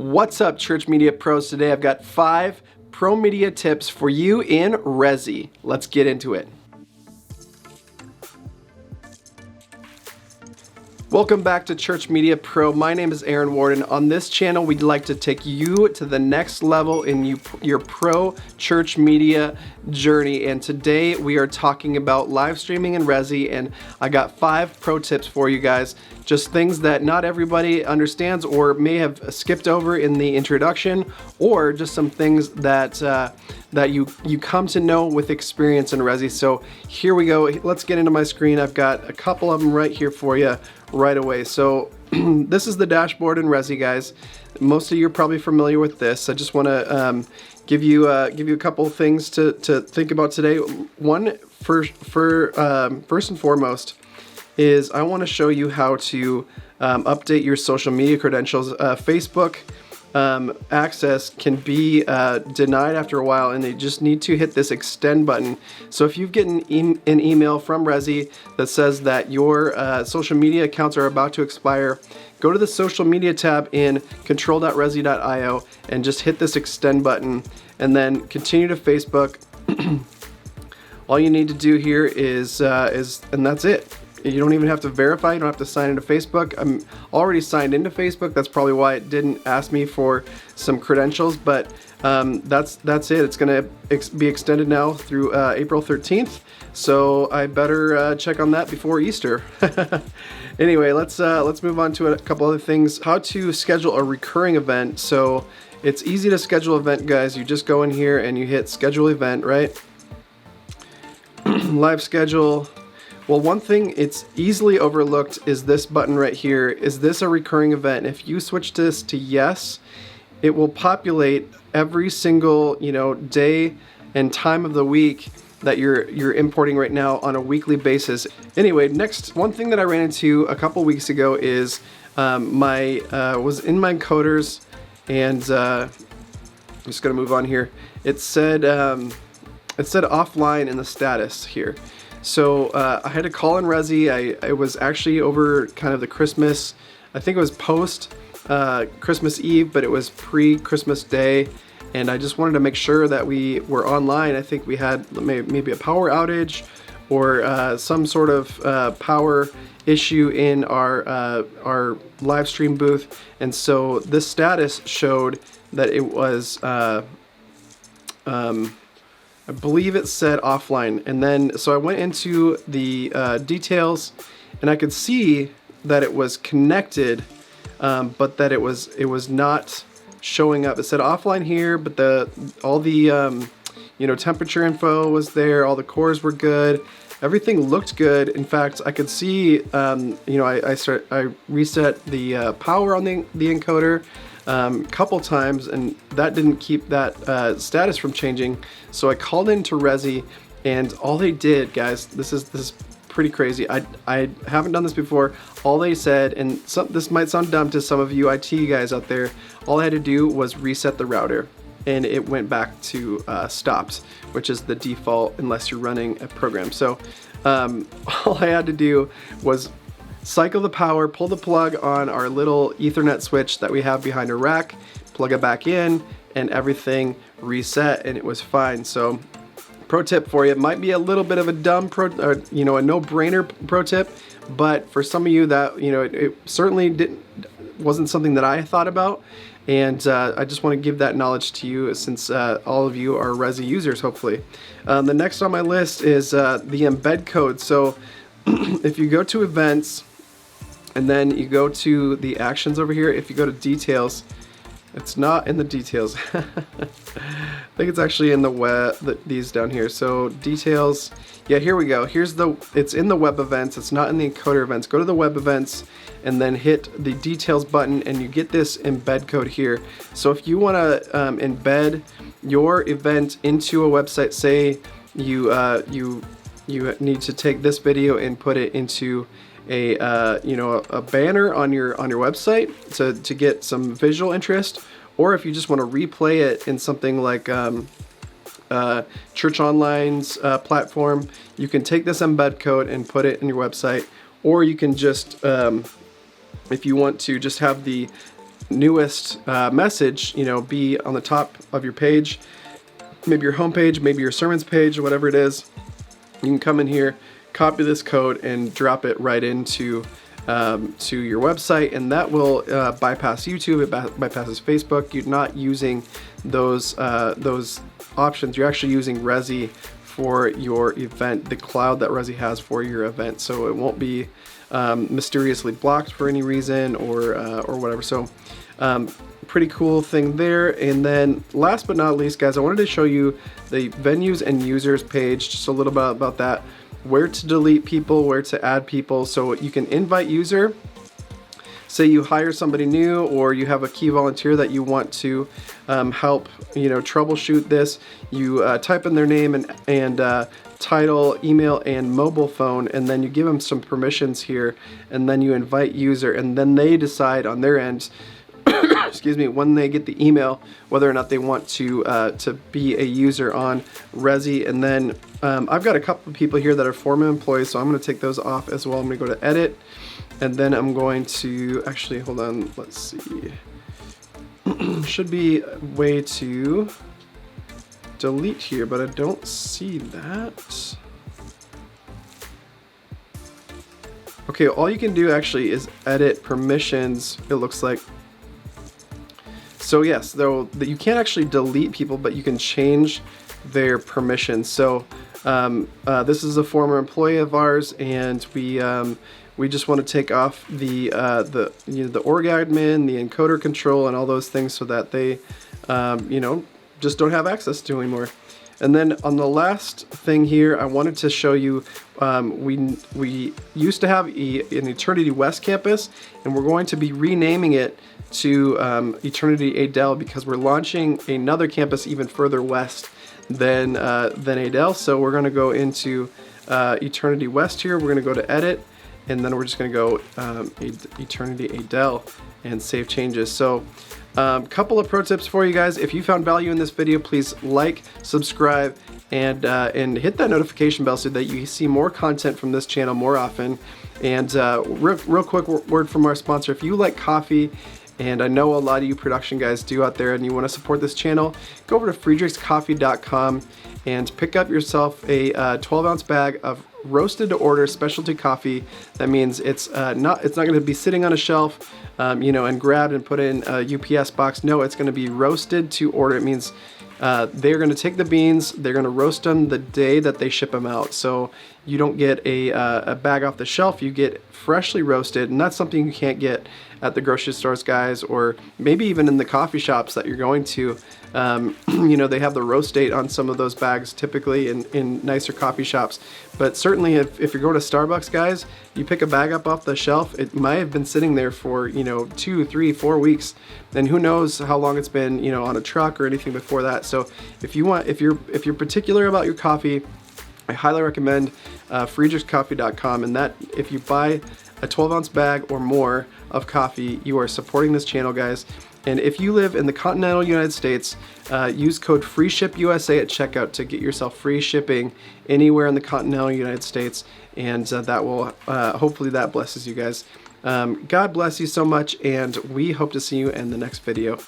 What's up, Church Media Pros? Today I've got 5 pro media tips for you in Resi. Let's get into it. Welcome back to Church Media Pro. My name is Aaron Warden. On this channel, we'd like to take you to the next level in your pro church media journey. And today we are talking about live streaming in Resi, and I got 5 pro tips for you guys. Just things that not everybody understands or may have skipped over in the introduction, or just some things that you come to know with experience in Resi. So here we go. Let's get into my screen. I've got a couple of them right here for you right away. So this is the dashboard in Resi, guys. Most of you are probably familiar with this. I just want to give you a couple of things to think about today. One, first and foremost, is I want to show you how to update your social media credentials. Facebook access can be denied after a while, and they just need to hit this extend button. So if you've gotten an email from Resi that says that your social media accounts are about to expire, go to the social media tab in control.resi.io and just hit this extend button, and then continue to Facebook. All you need to do here is and that's it. You don't even have to verify. You don't have to sign into Facebook. I'm already signed into Facebook. That's probably why it didn't ask me for some credentials, but that's it. It's going to be extended now through April 13th. So I better check on that before Easter. Anyway, let's move on to a couple other things. How to schedule a recurring event. So it's easy to schedule an event, guys. You just go in here and you hit schedule event, right? Live schedule. Well, one thing it's easily overlooked is this button right here. Is this a recurring event? If you switch this to yes, it will populate every single, day and time of the week that you're importing right now on a weekly basis. Anyway, next, one thing that I ran into a couple weeks ago is was in my encoders, and I'm just gonna move on here. It said offline in the status here. So I had to call in Resi. I was actually over kind of the Christmas, I think it was post Christmas Eve, but it was pre-Christmas Day. And I just wanted to make sure that we were online. I think we had maybe a power outage or some sort of power issue in our live stream booth. And so this status showed that it was, I believe it said offline, and then so I went into the details, and I could see that it was connected, but that it was not showing up. It said offline here, but all the temperature info was there, all the cores were good, everything looked good. In fact, I could see I reset the power on the encoder couple times, and that didn't keep that status from changing. So I called into Resi, and all they did, guys, this is pretty crazy. I haven't done this before. All they said, and this might sound dumb to some of you IT guys out there, all I had to do was reset the router, and it went back to stopped, which is the default unless you're running a program. So all I had to do was cycle the power, pull the plug on our little Ethernet switch that we have behind a rack, plug it back in, and everything reset, and it was fine. So pro tip for you. It might be a little bit of a dumb a no-brainer pro tip, but for some of you that, it certainly wasn't something that I thought about. And I just want to give that knowledge to you, since all of you are Resi users, hopefully. The next on my list is the embed code. So if you go to events, and then you go to the actions over here, if you go to details, it's not in the details. I think it's actually in the web, these down here. So details, yeah, here we go. It's in the web events. It's not in the encoder events. Go to the web events and then hit the details button, and you get this embed code here. So if you want to embed your event into a website, say you need to take this video and put it into a banner on your website to get some visual interest, or if you just want to replay it in something like Church Online's platform, you can take this embed code and put it in your website, or you can just if you want to just have the newest message, you know, be on the top of your page, maybe your home page, maybe your sermons page, or whatever it is. You can come in here, copy this code, and drop it right into to your website, and that will bypass YouTube. It bypasses Facebook. You're not using those options. You're actually using Resi for your event, the cloud that Resi has for your event, so it won't be mysteriously blocked for any reason or whatever. So pretty cool thing there. And then last but not least, guys, I wanted to show you the venues and users page, just a little bit about that, where to delete people, where to add people. So you can invite user. Say you hire somebody new, or you have a key volunteer that you want to help, you know, troubleshoot this. You type in their name and title, email, and mobile phone, and then you give them some permissions here, and then you invite user, and then they decide on their end, excuse me, when they get the email, whether or not they want to be a user on Resi. And then I've got a couple of people here that are former employees, so I'm going to take those off as well. I'm going to go to edit, and then I'm going to actually, hold on, let's see. Should be a way to delete here, but I don't see that. Okay, all you can do actually is edit permissions, it looks like. So yes, though you can't actually delete people, but you can change their permissions. So this is a former employee of ours, and we just want to take off the org admin, the encoder control, and all those things, so that they you know, just don't have access to anymore. And then on the last thing here, I wanted to show you, we used to have an Eternity West campus, and we're going to be renaming it to Eternity Adel, because we're launching another campus even further west than Adel. So we're going to go into Eternity West here. We're going to go to edit, and then we're just going to go Eternity Adel and save changes. So couple of pro tips for you guys. If you found value in this video, please like, subscribe, and hit that notification bell so that you see more content from this channel more often. And real quick word from our sponsor: if you like coffee, and I know a lot of you production guys do out there, and you want to support this channel, go over to friedrichscoffee.com and pick up yourself a 12-ounce bag of roasted to order specialty coffee. That means it's not going to be sitting on a shelf, you know, and grabbed and put in a UPS box. No, it's going to be roasted to order. It means they're going to take the beans, they're going to roast them the day that they ship them out. So you don't get a bag off the shelf, you get freshly roasted, and that's something you can't get at the grocery stores, guys, or maybe even in the coffee shops that you're going to. You know, they have the roast date on some of those bags typically in nicer coffee shops. But certainly if you're going to Starbucks, guys, you pick a bag up off the shelf, it might have been sitting there for, you know, 2, 3, 4 weeks, and who knows how long it's been, you know, on a truck or anything before that. So if you're particular about your coffee, I highly recommend friedrichscoffee.com, and that if you buy a 12-ounce bag or more of coffee, you are supporting this channel, guys. And if you live in the continental United States, use code FREESHIPUSA at checkout to get yourself free shipping anywhere in the continental United States, and that will hopefully that blesses you guys. God bless you so much, and we hope to see you in the next video.